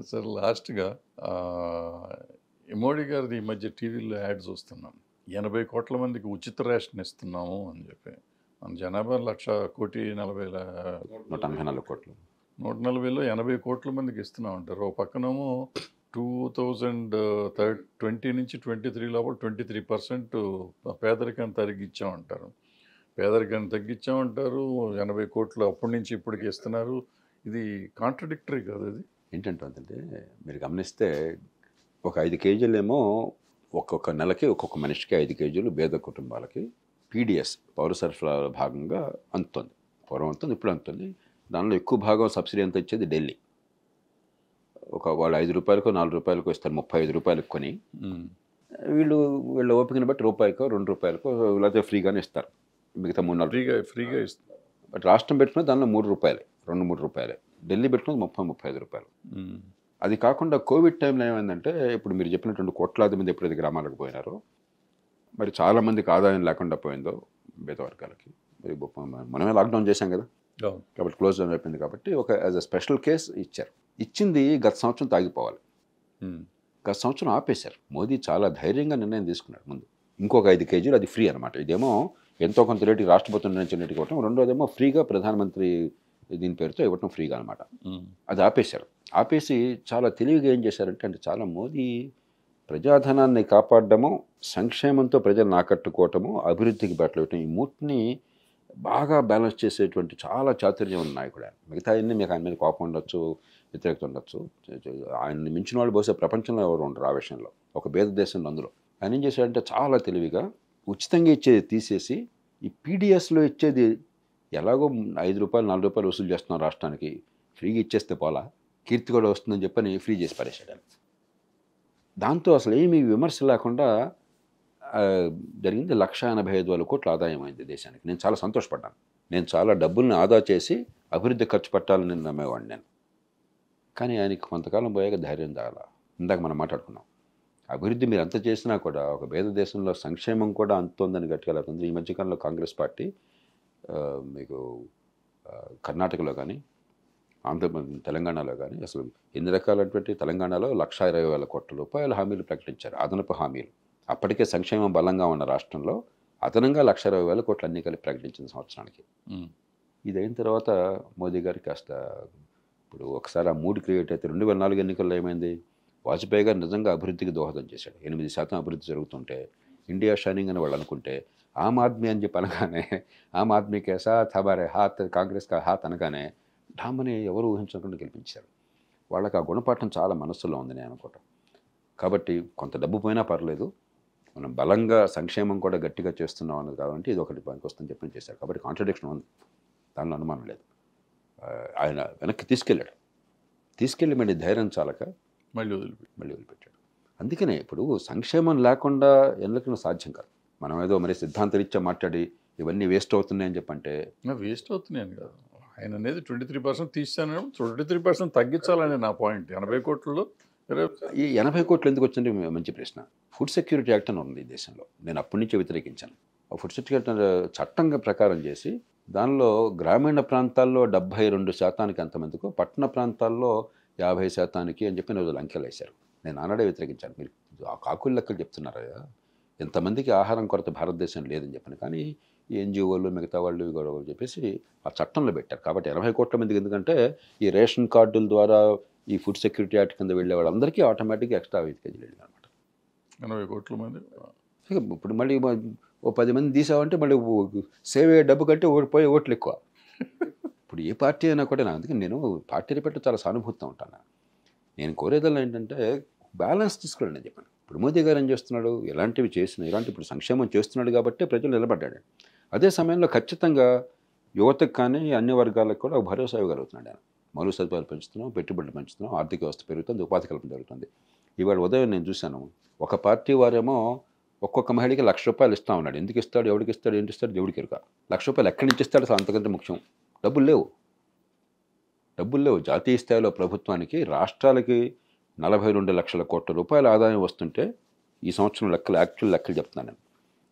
Sir లాస్ట్‌గా మోడీ గారిది ఈ మధ్య టీవీలో యాడ్ చూస్తున్నాం. 80,00,00,000 మందికి ఉచిత రేషన్ ఇస్తున్నాము అని చెప్పి. మన జనాభా 1,40,40,000 184 కోట్లు. 140లో 80,00,00,000 మందికి ఇస్తున్నామంటారు. ఓ పక్కనేమో 2020 నుంచి 23 లోపల 23% పేదరికాన్ని తగ్గించామంటారు. పేదరికాన్ని తగ్గించామంటారు. 80,00,00,000 అప్పటి నుంచి ఇప్పటికి ఇస్తున్నారు. ఇది కాంట్రడిక్టరీ కాదా ఇది? ఏంటంటే మీరు గమనిస్తే ఒక 5 కేజీలేమో ఒక్కొక్క నెలకి ఒక్కొక్క మనిషికి 5 కేజీలు పేద కుటుంబాలకి పీడిఎస్ పౌర సరఫరాల భాగంగా అందుతుంది. పూర్వం అందుతుంది, ఇప్పుడు అందుతుంది. దానిలో ఎక్కువ భాగం సబ్సిడీ ఎంత ఇచ్చేది ఢిల్లీ. వాళ్ళు 5 రూపాయలకో 4 రూపాయలకో ఇస్తారు, 35 రూపాయలకు కొని వీళ్ళ ఓపికని బట్టి రూపాయికో 2 రూపాయలకో లేకపోతే ఫ్రీగానే ఇస్తారు. మిగతా 3-4 ఫ్రీగా ఇస్తున్నారు. బట్ రాష్ట్రం పెట్టుకున్న దానిలో 3 రూపాయలే, 2-3 రూపాయలే. ఢిల్లీ పెట్టుకున్నది 30-35 రూపాయలు. అది కాకుండా కోవిడ్ టైంలో ఏమైందంటే ఇప్పుడు మీరు చెప్పినటువంటి కోట్లాది మంది ఎప్పుడైతే గ్రామాలకు పోయినారో మరి చాలామందికి ఆదాయం లేకుండా పోయిందో పేద వర్గాలకి. మనమే లాక్డౌన్ చేశాం కదా, కాబట్టి క్లోజ్ డౌన్ అయిపోయింది. కాబట్టి ఒక యాజ్ అ స్పెషల్ కేస్ ఇచ్చారు. ఇచ్చింది గత సంవత్సరం తాగిపోవాలి. గత సంవత్సరం ఆపేశారు. మోదీ చాలా ధైర్యంగా నిర్ణయం తీసుకున్నాడు. ముందు ఇంకొక 5 కేజీలు అది ఫ్రీ అనమాట. ఇదేమో ఎంతో కొంత రేటుకి రాష్ట్రపతి నిర్ణయించిన రేటుకి ఇవ్వటం, రెండోదేమో ఫ్రీగా ప్రధానమంత్రి దీని పేరుతో ఇవ్వటం ఫ్రీగా అనమాట. అది ఆపేశారు. ఆపేసి చాలా తెలివిగా ఏం చేశారంటే చాలా మోదీ ప్రజాధనాన్ని కాపాడడము, సంక్షేమంతో ప్రజలను ఆకట్టుకోవటము, అభివృద్ధికి బట్టలు ఇవ్వటం, ఈ మూటిని బాగా బ్యాలెన్స్ చేసేటువంటి చాలా చాతుర్యం ఉన్న నాయకుడు ఆయన. మిగతా అన్నీ మీకు ఆయన మీద కోపం ఉండొచ్చు, వ్యతిరేకత ఉండొచ్చు. ఆయన్ని మించిన వాళ్ళు బహుశా ప్రపంచంలో ఎవరు ఉండరు ఆ విషయంలో, ఒక భేద దేశంలో. అందులో ఆయన ఏం చేశాడంటే చాలా తెలివిగా ఉచితంగా ఇచ్చేది తీసేసి ఈ పీడిఎస్లో ఇచ్చేది ఎలాగో 5 రూపాయలు 4 రూపాయలు వసూలు చేస్తున్నాం రాష్ట్రానికి, ఫ్రీగా ఇచ్చేస్తే పోలా, కీర్తి కూడా వస్తుందని చెప్పని ఫ్రీ చేసి పడేసాడు. దాంతో అసలు ఏమీ విమర్శ లేకుండా జరిగింది. 1,85,000 కోట్ల ఆదాయం అయింది దేశానికి. నేను చాలా సంతోషపడ్డాను. నేను చాలా డబ్బుల్ని ఆదా చేసి అభివృద్ధి ఖర్చు పెట్టాలని నమ్మేవాడిని నేను. కానీ ఆయనకి కొంతకాలం పోయాక ధైర్యం దాలా. ఇందాక మనం మాట్లాడుకున్నాం, అభివృద్ధి మీరు అంత చేసినా కూడా ఒక పేద దేశంలో సంక్షేమం కూడా అంతుందని గట్టిగా లేకుండా ఈ మధ్యకాలంలో కాంగ్రెస్ పార్టీ మీకు కర్ణాటకలో కానీ తెలంగాణలో కానీ అసలు ఎన్ని రకాలైనటువంటి, తెలంగాణలో 1,20,000 కోట్ల రూపాయల హామీలు ప్రకటించారు, అదనపు హామీలు. అప్పటికే సంక్షేమం బలంగా ఉన్న రాష్ట్రంలో అదనంగా 1,20,000 కోట్లు అన్నీ కలిపి ప్రకటించిన సంవత్సరానికి. ఇదైన తర్వాత మోదీ గారికి కాస్త ఇప్పుడు ఒకసారి ఆ మూడు క్రియేట్ అయితే 2004 ఎన్నికల్లో ఏమైంది, వాజ్పేయి గారు నిజంగా అభివృద్ధికి దోహదం చేశాడు. 8% అభివృద్ధి జరుగుతుంటే ఇండియా షైనింగ్ అని వాళ్ళు అనుకుంటే ఆమ్ ఆద్మీ అని చెప్పి అనగానే, ఆమ్ ఆద్మీకే సాత్ హమారే హాత్, కాంగ్రెస్ కా హాత్ అనగానే ఢామని ఎవరు ఊహించకుండా గెలిపించారు. వాళ్ళకి ఆ గుణపాఠం చాలా మనస్సులో ఉంది నేను అనుకోవటం. కాబట్టి కొంత డబ్బు పోయినా పర్లేదు, మనం బలంగా సంక్షేమం కూడా గట్టిగా చేస్తున్నాం అన్నది కాబట్టి ఇది ఒకటి పనికి వస్తుందని చెప్పి చేశారు. కాబట్టి కాంట్రడిక్షన్ ఉంది, దానిలో అనుమానం లేదు. ఆయన వెనక్కి తీసుకెళ్ళి మళ్ళీ ధైర్యం చాలక మళ్ళీ వదిలిపెట్టాడు. అందుకనే ఇప్పుడు సంక్షేమం లేకుండా ఎన్నకూ సాధ్యం కాదు. మనం ఏదో మరి సిద్ధాంతరీత్యా మాట్లాడి ఇవన్నీ వేస్ట్ అవుతున్నాయని చెప్పంటే వేస్ట్ అవుతున్నాయని కాదు. ఆయన అనేది 23% తీసాను, 23% తగ్గించాలని నా పాయింట్. 80 కోట్లలో ఈ 80 కోట్లు ఎందుకు వచ్చింది మంచి ప్రశ్న. ఫుడ్ సెక్యూరిటీ యాక్ట్ అని ఉంది ఈ దేశంలో. నేను అప్పటి నుంచే వ్యతిరేకించాను. ఆ ఫుడ్ సెక్యూరిటీ చట్టంగా ప్రకారం చేసి దానిలో గ్రామీణ ప్రాంతాల్లో 72% అంతమందికో, పట్టణ ప్రాంతాల్లో 50% అని చెప్పి రోజులు అంకెలు వేశారు. నేను ఆనాడే వ్యతిరేకించాను. మీరు ఆ కాకుల లెక్కలు చెప్తున్నారు కదా, ఎంతమందికి ఆహారం కొరత భారతదేశం లేదని చెప్పాను. కానీ ఈ ఎన్జిఓలు మిగతా వాళ్ళు కూడా చెప్పేసి ఆ చట్టంలో పెట్టారు. కాబట్టి 80 కోట్ల మందికి, ఎందుకంటే ఈ రేషన్ కార్డుల ద్వారా ఈ ఫుడ్ సెక్యూరిటీ యాక్ట్ కింద వెళ్ళే వాళ్ళందరికీ ఆటోమేటిక్గా ఎక్స్ట్రా 5 కేజీలు వెళ్ళింది అనమాట. 80 కోట్ల మంది. ఇప్పుడు మళ్ళీ ఓ 10 మంది తీసామంటే మళ్ళీ సేవ్ అయ్యే డబ్బు కంటే పోయే ఓట్లు ఎక్కువ. ఇప్పుడు ఏ పార్టీ అయినా కూడా అందుకని నేను పార్టీని పెట్టి చాలా సానుభూతితో ఉంటాను. నేను కోరేదల్లా ఏంటంటే బ్యాలెన్స్ తీసుకోండి అని చెప్పాను. ఇప్పుడు మోదీ గారు ఏం చేస్తున్నాడు, ఎలాంటివి చేసిన ఇలాంటి ఇప్పుడు సంక్షేమం చేస్తున్నాడు కాబట్టి ప్రజలు నిలబడ్డాడు. అదే సమయంలో ఖచ్చితంగా యువతకు కానీ అన్ని వర్గాలకు కూడా భరోసా ఇవ్వగలుగుతున్నాడు ఆయన. మౌలిక సదుపాయాలు పెంచుతున్నాం, పెట్టుబడులు పెంచుతున్నాం, ఆర్థిక వ్యవస్థ పెరుగుతుంది, ఉపాధి కల్పన జరుగుతుంది. ఇవాళ ఉదయం నేను చూశాను, ఒక పార్టీ వారేమో ఒక్కొక్క మహిళకి ₹1,00,000 ఇస్తా ఉన్నాడు. ఎందుకు ఇస్తాడు, ఎవరికి ఇస్తాడు, ఏంటి ఇస్తాడు, దేవుడికి ఎరుక. ₹1,00,000 ఎక్కడి నుంచి ఇస్తాడు, అంతకంటే ముఖ్యం. డబ్బులు లేవు. జాతీయ స్థాయిలో ప్రభుత్వానికి, రాష్ట్రాలకి 42 లక్షల కోట్ల రూపాయల ఆదాయం వస్తుంటే, ఈ సంవత్సరం యాక్చువల్ లెక్కలు చెప్తున్నాను నేను,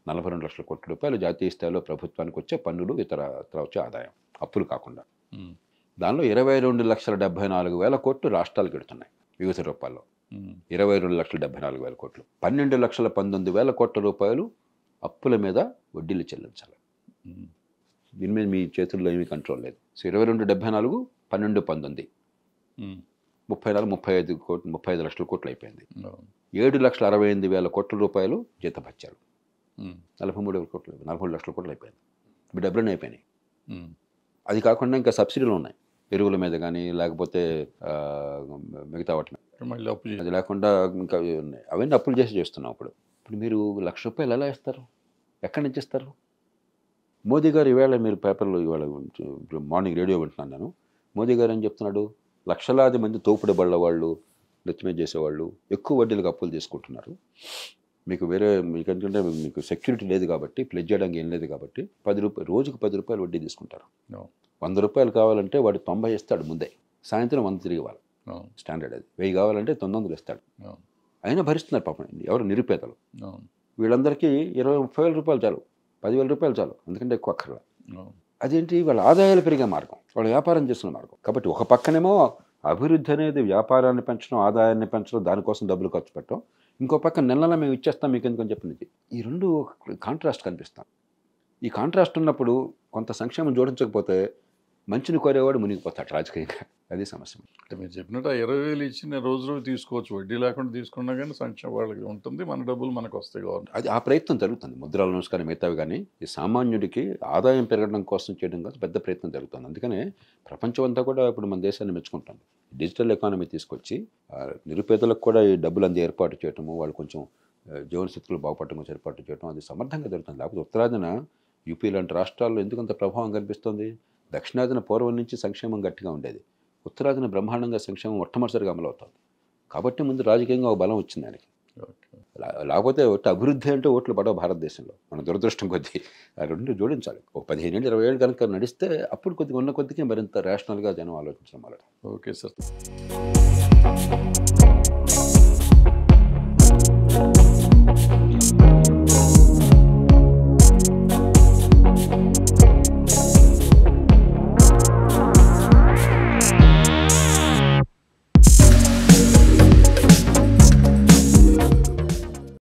42 లక్షల కోట్ల రూపాయలు జాతీయ స్థాయిలో ప్రభుత్వానికి వచ్చే పన్నులు, ఇతర వచ్చే ఆదాయం, అప్పులు కాకుండా. దానిలో 22,74,000 కోట్లు రాష్ట్రాలకు పెడుతున్నాయి. వివిధ రూపాల్లో 22,74,000 కోట్లు. 12,19,000 కోట్ల రూపాయలు అప్పుల మీద వడ్డీలు చెల్లించాలి. దీని మీద మీ చేతుల్లో ఏమీ కంట్రోల్ లేదు. సో 22,74, 12,19, 34, 35 లక్షల కోట్లు అయిపోయింది. 7,68,000 కోట్ల రూపాయలు జీతభత్యాలు, 43 లక్షల కోట్లు అయిపోయింది. ఇప్పుడు డబ్బులన్నీ అయిపోయినాయి. అది కాకుండా ఇంకా సబ్సిడీలు ఉన్నాయి, ఎరువుల మీద కానీ లేకపోతే మిగతా వాటి మీద. మళ్ళీ అప్పు అది లేకుండా ఇంకా ఉన్నాయి. అవన్నీ అప్పులు చేస్తున్నాం. ఇప్పుడు మీరు ₹1,00,000 ఎలా ఇస్తారు? ఎక్కడి నుంచి ఇస్తారు? మోదీ గారు ఇవాళ మీరు పేపర్లో ఇవాళ మార్నింగ్ రేడియో వింటున్నాను నేను. మోదీ గారు ఏం చెప్తున్నాడు? లక్షలాది మంది తోపుడు బళ్ళ వాళ్ళు, నెత్తిమీద చేసేవాళ్ళు ఎక్కువ వడ్డీలకు అప్పులు తీసుకుంటున్నారు. మీకు మీకంటే మీకు సెక్యూరిటీ లేదు కాబట్టి, ప్లెడ్జ్ చేయడానికి ఏం లేదు కాబట్టి రోజుకు ₹10 వడ్డీ తీసుకుంటారు. ₹100 కావాలంటే వాడు 90 ఇస్తాడు ముందే, సాయంత్రం 100 తిరిగి ఇవ్వాలి. స్టాండర్డ్ అది. 1000 కావాలంటే 900 ఇస్తాడు. అయినా భరిస్తున్నారు పాపం ఎవరు నిరుపేదలు. వీళ్ళందరికీ ₹20,000-30,000 చాలు, ₹10,000 చాలు, ఎందుకంటే ఎక్కువ అక్కర్లా. అదేంటి? వాళ్ళ ఆదాయాలు పెరిగే మార్గం, వాళ్ళ వ్యాపారం చేస్తున్న మార్గం. కాబట్టి ఒక పక్కనేమో అభివృద్ధి అనేది వ్యాపారాన్ని పెంచడం, ఆదాయాన్ని పెంచడం, దానికోసం డబ్బులు ఖర్చు పెట్టడం. ఇంకో పక్క నెల మేము ఇచ్చేస్తాం మీకు ఎందుకని చెప్పింది. ఈ రెండు కాంట్రాస్ట్ కనిపిస్తాం. ఈ కాంట్రాస్ట్ ఉన్నప్పుడు కొంత సంక్షేమం జోడించకపోతే మంచిని కోరేవాడు మునిగిపోతాడు రాజకీయంగా. అది సమస్య. అంటే మీరు చెప్పినట్టు 20,000 ఇచ్చిన రోజు తీసుకోవచ్చు, వడ్డీ లేకుండా తీసుకున్నా కానీ సంక్షేమ వాళ్ళకి ఉంటుంది, మన డబ్బులు మనకు వస్తాయి. గవర్నమెంట్ అది ఆ ప్రయత్నం జరుగుతుంది. ముద్రా లోన్స్ కానీ మిగతావి కానీ ఈ సామాన్యుడికి ఆదాయం పెరగడం కోసం చేయడం కోసం పెద్ద ప్రయత్నం జరుగుతుంది. అందుకనే ప్రపంచం అంతా కూడా ఇప్పుడు మన దేశాన్ని మెచ్చుకుంటుంది. డిజిటల్ ఎకానమీ తీసుకొచ్చి నిరుపేదలకు కూడా ఈ డబ్బులు అంది ఏర్పాటు చేయటము, వాళ్ళు కొంచెం జీవన స్థితులు బాగుపడటం కోసం ఏర్పాటు చేయడం అది సమర్థంగా జరుగుతుంది. లేకపోతే ఉత్తరాదిన యూపీ లాంటి రాష్ట్రాల్లో ఎందుకంత ప్రభావం కనిపిస్తుంది? దక్షిణాదిన పూర్వం నుంచి సంక్షేమం గట్టిగా ఉండేది, ఉత్తరాదిన బ్రహ్మాండంగా సంక్షేమం మొట్టమొదటిసారిగా అమలవుతుంది. కాబట్టి ముందు రాజకీయంగా ఒక బలం వచ్చింది దానికి. లేకపోతే అభివృద్ధి అంటే ఓట్లు పడవు భారతదేశంలో. మన దురదృష్టం కొద్దీ ఆ రెండు జోడించాలి. ఒక 15 ఏళ్ళు 20 ఏళ్ళు కనుక నడిస్తే అప్పుడు కొద్దిగా ఉన్న కొద్దిగా మరింత రేషనల్గా జనం ఆలోచించడం వల్ల. Okay sir.